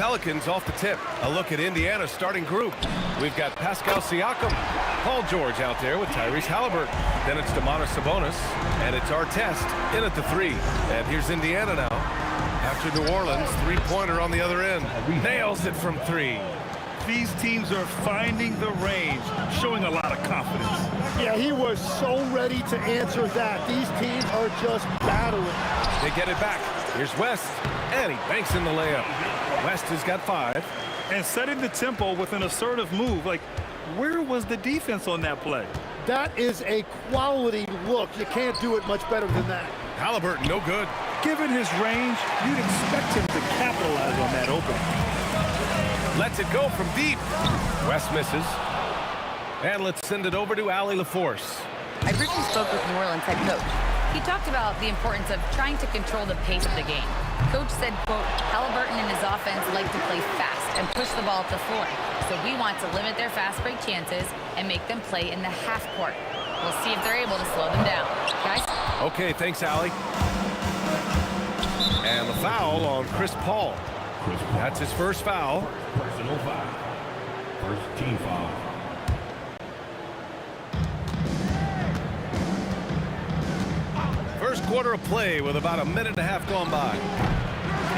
Pelicans off the tip. A look at Indiana's starting group. We've got Pascal Siakam, Paul George out there with Tyrese Halliburton. Then it's Domantas Sabonis, and it's Artest in at the 3. And here's Indiana now. After New Orleans, three-pointer on the other end. Nails it from 3. These teams are finding the range, showing a lot of confidence. Yeah, he was so ready to answer that. These teams are just battling. They get it back. Here's West, and he banks in the layup. West has got 5. And setting the tempo with an assertive move. Like, where was the defense on that play? That is a quality look. You can't do it much better than that. Halliburton, no good. Given his range, you'd expect him to capitalize on that opening. Lets it go from deep. West misses. And let's send it over to Allie LaForce. I briefly spoke with New Orleans head coach. He talked about the importance of trying to control the pace of the game. Coach said, quote, Halliburton and his offense like to play fast and push the ball up the floor. So we want to limit their fast break chances and make them play in the half court. We'll see if they're able to slow them down. Guys? Okay, thanks, Allie. And the foul on Chris Paul. That's his first foul. Personal foul. First team foul. First quarter of play with about a minute and a half gone by.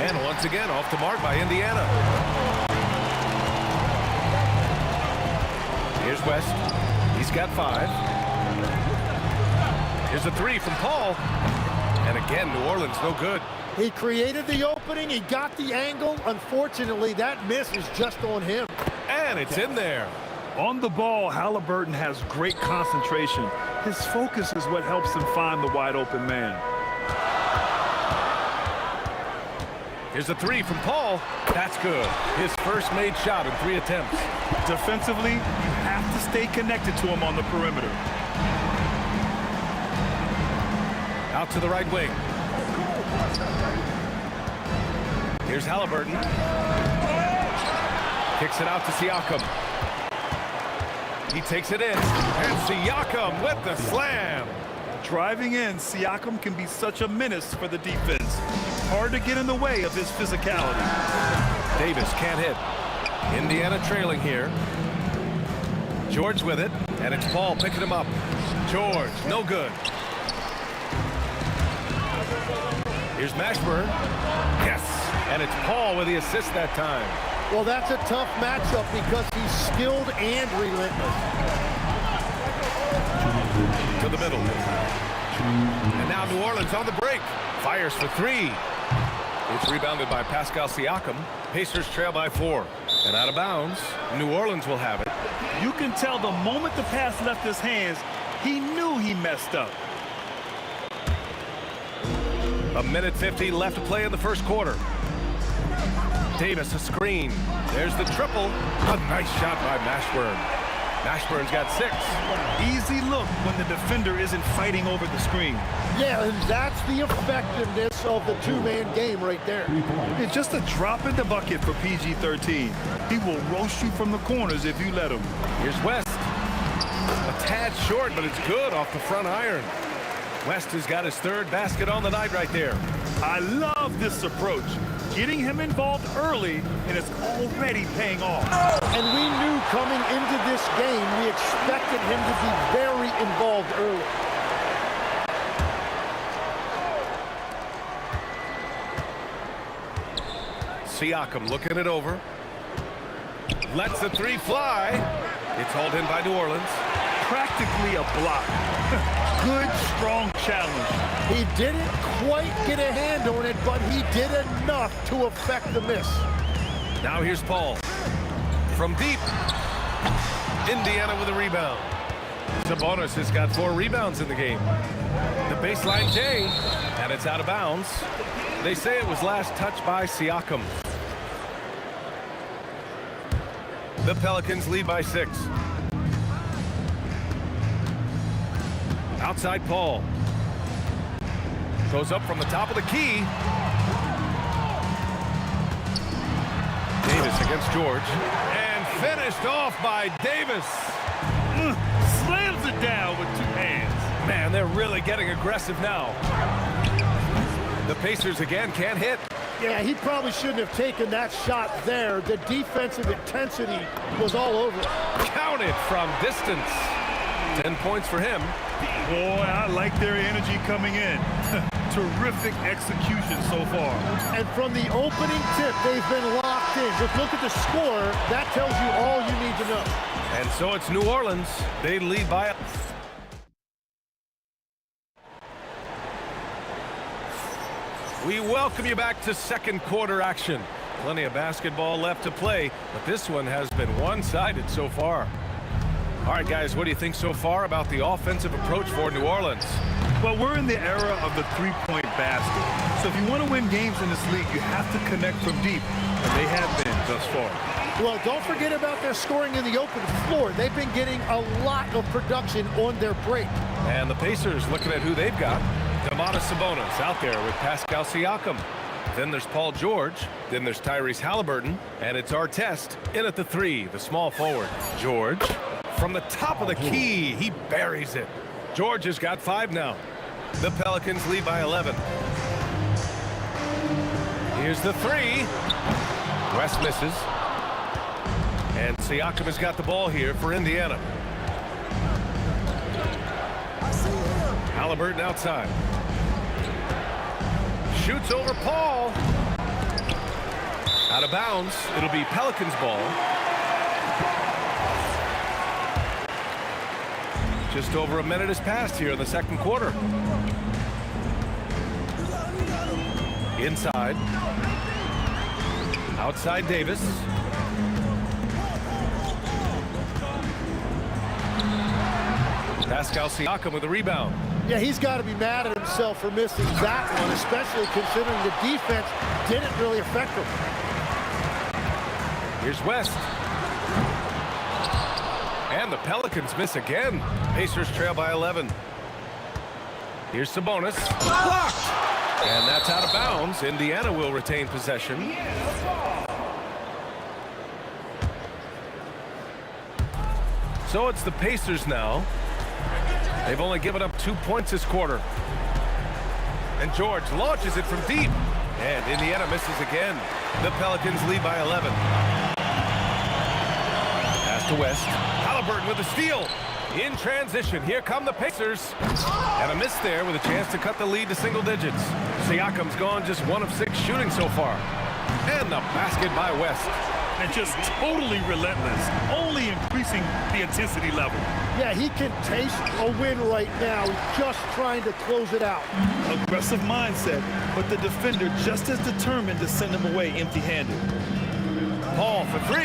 And once again, off the mark by Indiana. Here's West. He's got 5. Here's a 3 from Paul. And again, New Orleans no good. He created the opening. He got the angle. Unfortunately, that miss is just on him. And it's in there. On the ball, Halliburton has great concentration. His focus is what helps him find the wide open man. Here's a 3 from Paul. That's good. His first made shot in 3 attempts. Defensively, you have to stay connected to him on the perimeter. Out to the right wing. Here's Halliburton. Kicks it out to Siakam. He takes it in. And Siakam with the slam. Driving in, Siakam can be such a menace for the defense. Hard to get in the way of his physicality. Davis can't hit. Indiana trailing here. George with it. And it's Paul picking him up. George, no good. Here's Mashburn. Yes. And it's Paul with the assist that time. Well, that's a tough matchup because he's skilled and relentless. To the middle. And now New Orleans on the break. Fires for 3. It's rebounded by Pascal Siakam. Pacers trail by 4. And out of bounds, New Orleans will have it. You can tell the moment the pass left his hands, he knew he messed up. A minute 50 left to play in the first quarter. Davis a screen. There's the triple. A nice shot by Mashburn. Mashburn's got 6. Easy look when the defender isn't fighting over the screen. Yeah, and that's the effectiveness of the two-man game right there. It's just a drop in the bucket for PG-13. He will roast you from the corners if you let him. Here's West. A tad short, but it's good off the front iron. West has got his 3rd basket on the night right there. I love this approach. Getting him involved early, and it's already paying off. And we knew coming into this game, we expected him to be very involved early. Siakam looking it over. Lets the 3 fly. It's hauled in by New Orleans. Practically a block. Good, strong challenge. He didn't quite get a hand on it, but he did enough to affect the miss. Now here's Paul. From deep. Indiana with a rebound. Sabonis has got 4 rebounds in the game. The baseline J, and it's out of bounds. They say it was last touched by Siakam. The Pelicans lead by 6. Outside Paul. Goes up from the top of the key. Davis against George. And finished off by Davis. Slams it down with 2 hands. Man, they're really getting aggressive now. The Pacers again can't hit. Yeah, he probably shouldn't have taken that shot there. The defensive intensity was all over it. Counted from distance. 10 points for him. Boy, I like their energy coming in. Terrific execution so far. And from the opening tip, they've been locked in. Just look at the score. That tells you all you need to know. And so it's New Orleans. They lead by... We welcome you back to second quarter action. Plenty of basketball left to play, but this one has been one-sided so far. All right, guys, what do you think so far about the offensive approach for New Orleans? Well, we're in the era of the three-point basket. So if you want to win games in this league, you have to connect from deep, and they have been thus far. Well, don't forget about their scoring in the open floor. They've been getting a lot of production on their break. And the Pacers looking at who they've got. Sabonis out there with Pascal Siakam. Then there's Paul George. Then there's Tyrese Halliburton. And it's Artest in at the three, the small forward. George from the top of the key. He buries it. George has got 5 now. The Pelicans lead by 11. Here's the three. West misses. And Siakam has got the ball here for Indiana. Halliburton outside. Shoots over Paul. Out of bounds. It'll be Pelicans ball. Just over a minute has passed here in the second quarter. Inside. Outside Davis. Pascal Siakam with a rebound. Yeah, he's got to be mad at himself for missing that one, especially considering the defense didn't really affect him. Here's West. And the Pelicans miss again. Pacers trail by 11. Here's Sabonis. Blocked! And that's out of bounds. Indiana will retain possession. So it's the Pacers now. They've only given up 2 points this quarter. And George launches it from deep. And Indiana misses again. The Pelicans lead by 11. Pass to West. Halliburton with a steal. In transition, here come the Pacers. And a miss there with a chance to cut the lead to single digits. Siakam's gone just 1 of 6 shooting so far. And the basket by West. And just totally relentless, only increasing the intensity level. Yeah, he can taste a win right now, just trying to close it out. Aggressive mindset, but the defender just as determined to send him away empty-handed. Paul for 3.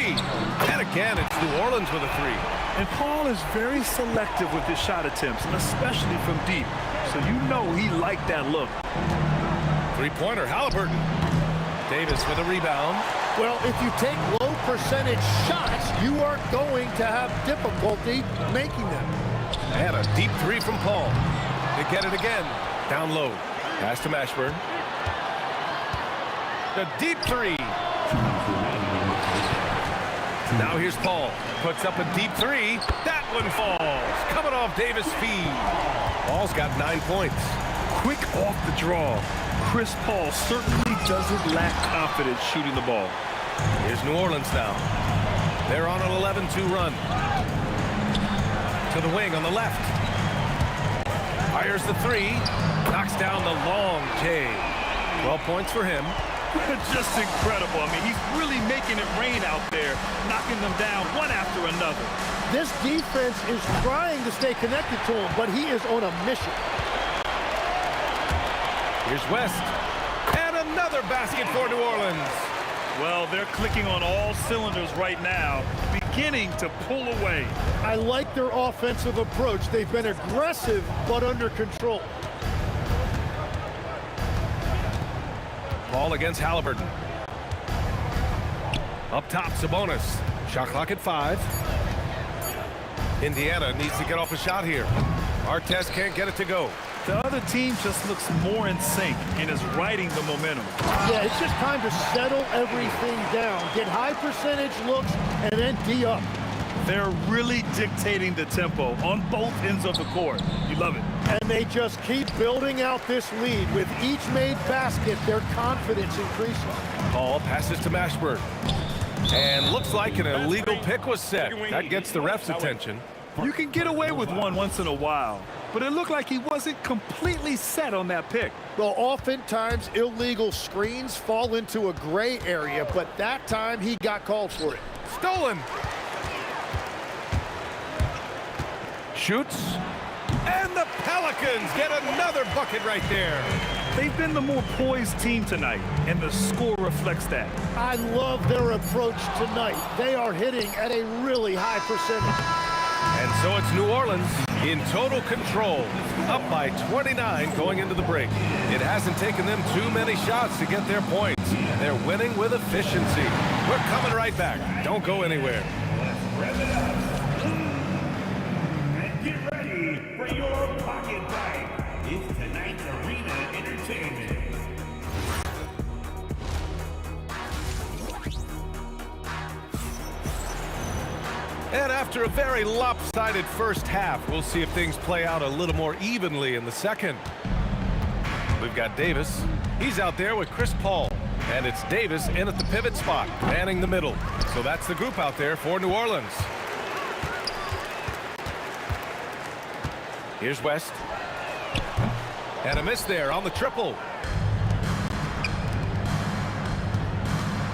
And again, it's New Orleans with a 3. And Paul is very selective with his shot attempts, and especially from deep. So you know he liked that look. Three-pointer, Halliburton. Davis with a rebound. Well, if you take low percentage shots, you are going to have difficulty making them. And a deep 3 from Paul. They get it again. Down low. Pass to Mashburn. The deep 3. Now here's Paul. Puts up a deep 3. That one falls. Coming off Davis' feed. Paul's got 9 points. Quick off the draw. Chris Paul certainly doesn't lack confidence shooting the ball. Here's New Orleans now. They're on an 11-2 run. To the wing on the left. Fires the 3. Knocks down the long J. 12 points for him. Just incredible. I mean, he's really making it rain out there, knocking them down one after another. This defense is trying to stay connected to him, but he is on a mission. Here's West. And another basket for New Orleans. Well, they're clicking on all cylinders right now, beginning to pull away. I like their offensive approach. They've been aggressive, but under control. Ball against Halliburton. Up top, Sabonis. Shot clock at 5. Indiana needs to get off a shot here. Artest can't get it to go. The other team just looks more in sync and is riding the momentum. Yeah, it's just time to settle everything down. Get high percentage looks and then D up. They're really dictating the tempo on both ends of the court. You love it. And they just keep building out this lead. With each made basket, their confidence increases. Paul passes to Mashburn. And looks like an illegal pick was set. That gets the ref's attention. You can get away with one once in a while, but it looked like he wasn't completely set on that pick. Well, oftentimes illegal screens fall into a gray area, but that time he got called for it. Stolen. Shoots. And the Pelicans get another bucket right there. They've been the more poised team tonight, and the score reflects that. I love their approach tonight. They are hitting at a really high percentage. And so it's New Orleans in total control, up by 29 going into the break. It hasn't taken them too many shots to get their points. They're winning with efficiency. We're coming right back. Don't go anywhere. Rev it up. And get ready for your pocket fight. It's tonight's Arena Entertainment. And after a very lopsided first half, we'll see if things play out a little more evenly in the second. We've got Davis. He's out there with Chris Paul. And it's Davis in at the pivot spot, manning the middle. So that's the group out there for New Orleans. Here's West. And a miss there on the triple.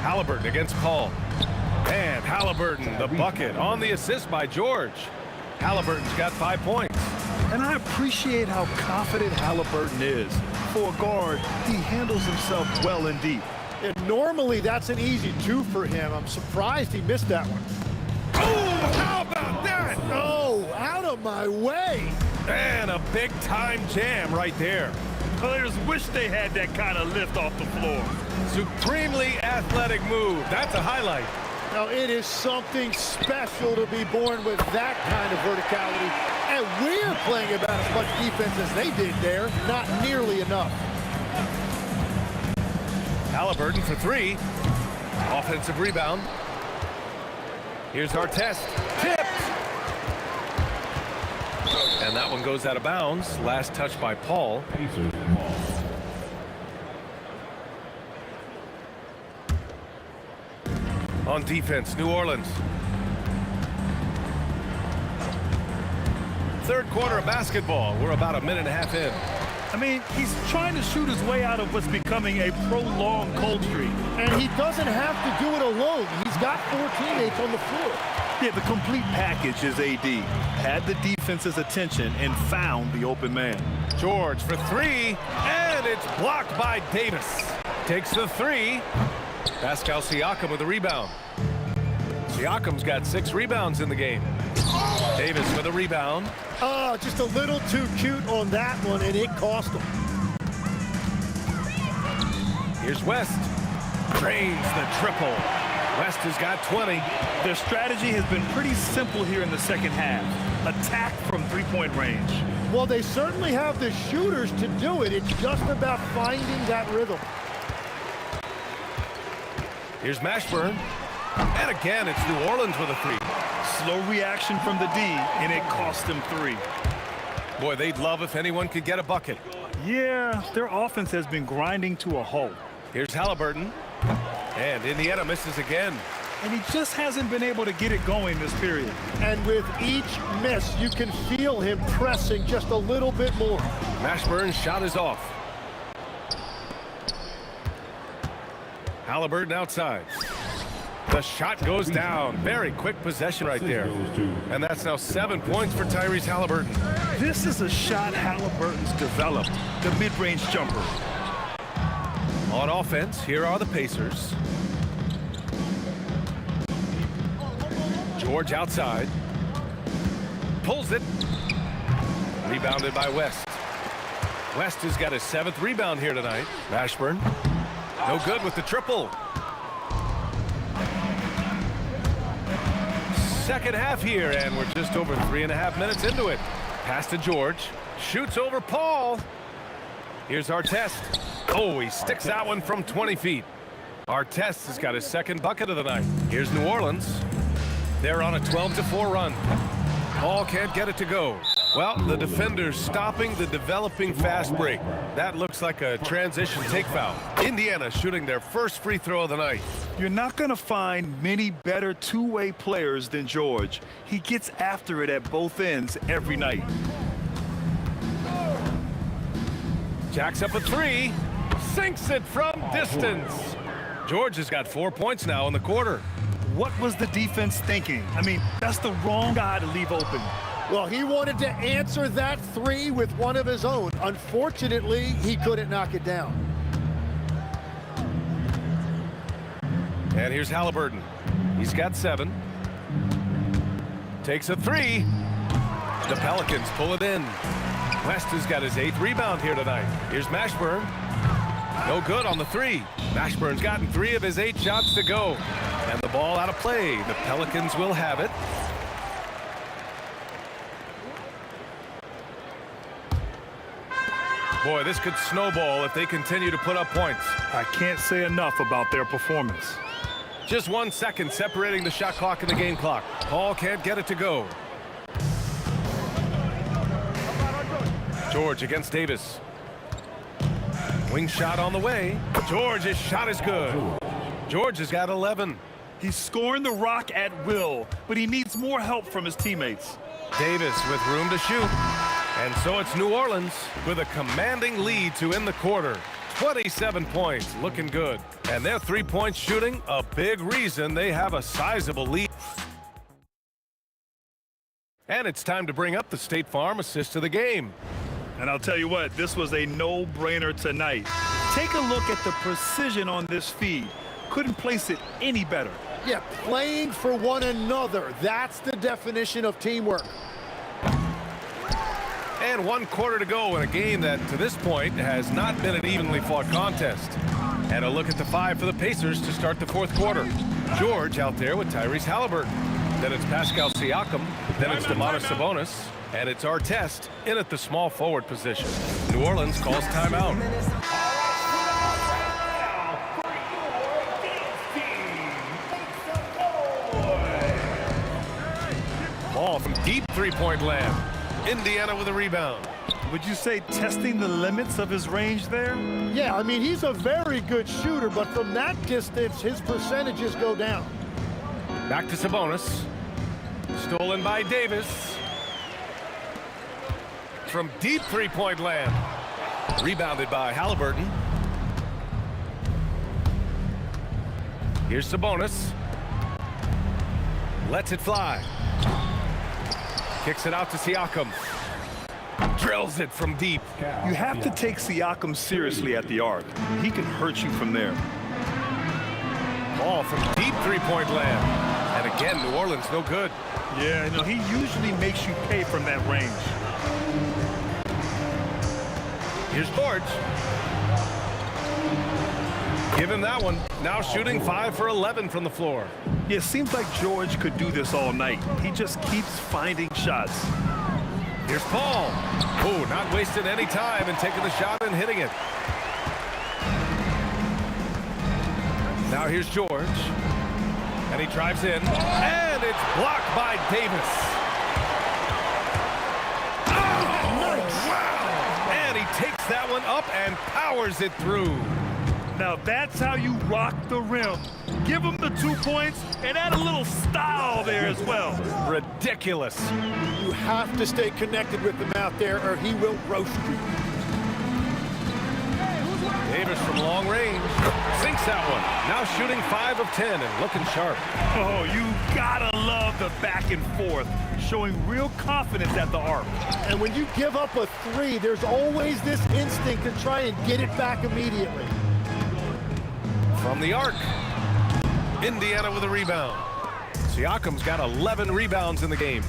Halliburton against Paul. And Halliburton, the bucket on the assist by George. Halliburton's got 5 points. And I appreciate how confident Halliburton is. For a guard, he handles himself well and deep. And normally that's an easy 2 for him. I'm surprised he missed that one. Oh, how about that? Oh, out of my way. And a big-time jam right there. Players wish they had that kind of lift off the floor. Supremely athletic move. That's a highlight. Now, it is something special to be born with that kind of verticality. And we're playing about as much defense as they did there. Not nearly enough. Halliburton for 3. Offensive rebound. Here's our test. Tipped. And that one goes out of bounds. Last touch by Paul. Pacers ball. On defense, New Orleans. Third quarter of basketball. We're about a minute and a half in. I mean, he's trying to shoot his way out of what's becoming a prolonged cold streak. And he doesn't have to do it alone. He's got 4 teammates on the floor. Yeah, the complete package is AD. Had the defense's attention and found the open man. George for 3, and it's blocked by Davis. Takes the 3. Pascal Siakam with a rebound. Siakam's got 6 rebounds in the game. Davis with a rebound. Oh, just a little too cute on that one, and it cost him. Here's West. Drains the triple. West has got 20. Their strategy has been pretty simple here in the second half. Attack from three-point range. Well, they certainly have the shooters to do it. It's just about finding that rhythm. Here's Mashburn. And again, it's New Orleans with a 3. Slow reaction from the D, and it cost them 3. Boy, they'd love if anyone could get a bucket. Yeah, their offense has been grinding to a halt. Here's Halliburton. And Indiana misses again. And he just hasn't been able to get it going this period. And with each miss, you can feel him pressing just a little bit more. Mashburn's shot is off. Halliburton outside. The shot goes down. Very quick possession right there. And that's now 7 points for Tyrese Halliburton. This is a shot Halliburton's developed, the mid-range jumper. On offense, here are the Pacers. George outside. Pulls it. Rebounded by West. West has got his 7th rebound here tonight. Mashburn. No good with the triple. Second half here, and we're just over 3.5 minutes into it. Pass to George. Shoots over Paul. Here's Artest. Oh, he sticks that one from 20 feet. Artest has got his 2nd bucket of the night. Here's New Orleans. They're on a 12-4 run. Paul can't get it to go. Well, the defender's stopping the developing fast break. That looks like a transition take foul. Indiana shooting their first free throw of the night. You're not going to find many better two-way players than George. He gets after it at both ends every night. Jacks up a three, sinks it from distance. George has got 4 points now in the quarter. What was the defense thinking? I mean, that's the wrong guy to leave open. Well, he wanted to answer that three with one of his own. Unfortunately, he couldn't knock it down. And here's Halliburton. He's got 7. Takes a three. The Pelicans pull it in. West has got his 8th rebound here tonight. Here's Mashburn. No good on the three. Mashburn's gotten 3 of his 8 shots to go. And the ball out of play. The Pelicans will have it. Boy, this could snowball if they continue to put up points. I can't say enough about their performance. Just 1 second separating the shot clock and the game clock. Paul can't get it to go. George against Davis. Wing shot on the way. George's shot is good. George has got 11. He's scoring the rock at will, but he needs more help from his teammates. Davis with room to shoot. And so it's New Orleans with a commanding lead to end the quarter. 27 points, looking good. And their three-point shooting, a big reason they have a sizable lead. And it's time to bring up the State Farm assist of the game. And I'll tell you what, this was a no-brainer tonight. Take a look at the precision on this feed. Couldn't place it any better. Yeah, playing for one another. That's the definition of teamwork. And 1 quarter to go in a game that, to this point, has not been an evenly fought contest. And a look at the 5 for the Pacers to start the 4th quarter. George out there with Tyrese Halliburton. Then it's Pascal Siakam. Then it's Domantas Sabonis. And it's Artest in at the small forward position. New Orleans calls timeout. Ball from deep three-point land. Indiana with a rebound. Would you say testing the limits of his range there? Yeah, I mean, he's a very good shooter, but from that distance, his percentages go down. Back to Sabonis. Stolen by Davis. From deep three-point land. Rebounded by Halliburton. Here's Sabonis. Lets it fly. Kicks it out to Siakam. Drills it from deep. You have to take Siakam seriously at the arc. He can hurt you from there. Ball from deep three-point land. And again, New Orleans no good. Yeah, you know, he usually makes you pay from that range. Here's George. Give him that one. Now shooting 5 for 11 from the floor. Yeah, it seems like George could do this all night. He just keeps finding shots. Here's Paul. Oh, not wasting any time and taking the shot and hitting it. Now here's George. And he drives in. And it's blocked by Davis. Oh, nice. Wow. And he takes that one up and powers it through. Now that's how you rock the rim. Give him the 2 points and add a little style there as well. Ridiculous. You have to stay connected with him out there or he will roast you. Davis from long range. Sinks that one. Now shooting 5 of 10 and looking sharp. Oh, you gotta love the back and forth. Showing real confidence at the arc. And when you give up a 3, there's always this instinct to try and get it back immediately. From the arc. Indiana with a rebound. Siakam's got 11 rebounds in the game.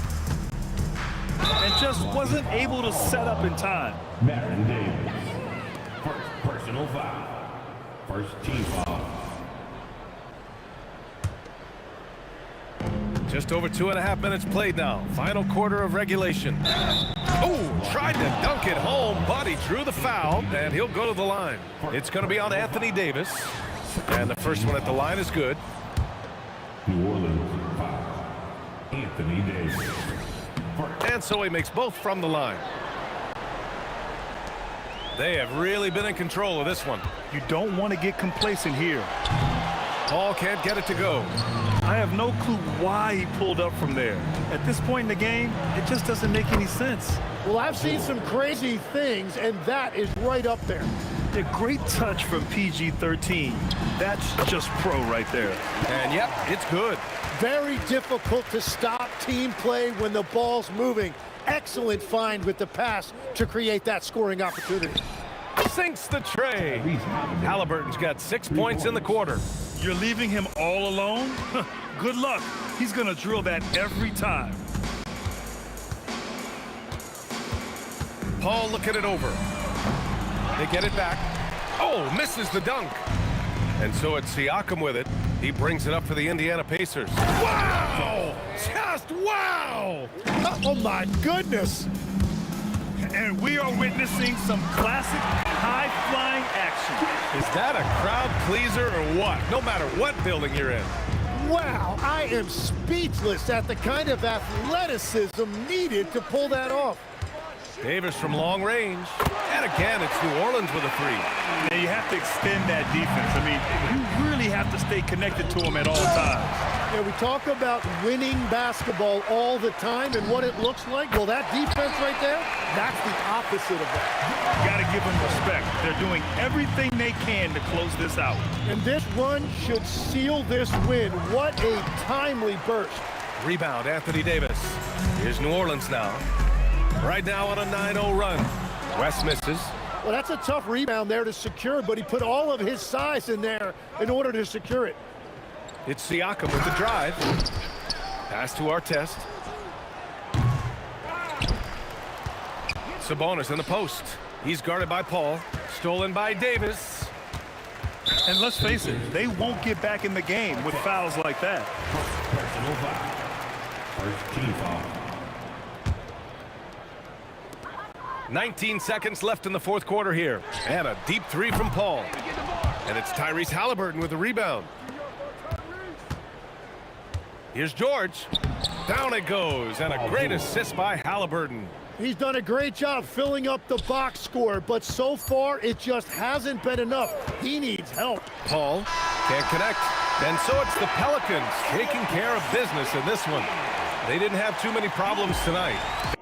And just wasn't able to set up in time. Baron Davis. First personal foul. First team foul. Just over 2.5 minutes played now. Final quarter of regulation. Oh, tried to dunk it home, but he drew the foul, and he'll go to the line. It's going to be on Anthony Davis. And the first one at the line is good. New Orleans foul. Anthony Davis. And And so he makes both from the line. They have really been in control of this one. You don't want to get complacent here. Paul can't get it to go. I have no clue why he pulled up from there. At this point in the game, it just doesn't make any sense. Well, I've seen some crazy things, and that is right up there. A great touch from PG-13. That's just pro right there. And yep, it's good. Very difficult to stop team play when the ball's moving. Excellent find with the pass to create that scoring opportunity. Sinks the tray. Halliburton's got 6 points in the quarter. You're leaving him all alone? Good luck. He's going to drill that every time. Paul looking it over. They get it back. Oh, misses the dunk. And so it's Siakam with it. He brings it up for the Indiana Pacers. Wow! Just wow! Oh, my goodness. And we are witnessing some classic high-flying action. Is that a crowd pleaser or what? No matter what building you're in. Wow, I am speechless at the kind of athleticism needed to pull that off. Davis from long range. And again, it's New Orleans with a three. Now you have to extend that defense. I mean, you really have to stay connected to him at all times. Yeah, we talk about winning basketball all the time and what it looks like. Well, that defense right there, that's the opposite of that. You got to give them respect. They're doing everything they can to close this out. And this run should seal this win. What a timely burst. Rebound, Anthony Davis. Here's New Orleans now. Right now on a 9-0 run. West misses. Well, that's a tough rebound there to secure, but he put all of his size in there in order to secure it. It's Siakam with the drive. Pass to Artest. Sabonis in the post. He's guarded by Paul. Stolen by Davis. And let's face it, they won't get back in the game with fouls like that. Personal foul. First team foul. 19 seconds left in the fourth quarter here. And a deep three from Paul. And it's Tyrese Halliburton with the rebound. Here's George. Down it goes. And a great assist by Halliburton. He's done a great job filling up the box score, but so far it just hasn't been enough. He needs help. Paul can't connect. And so it's the Pelicans taking care of business in this one. They didn't have too many problems tonight.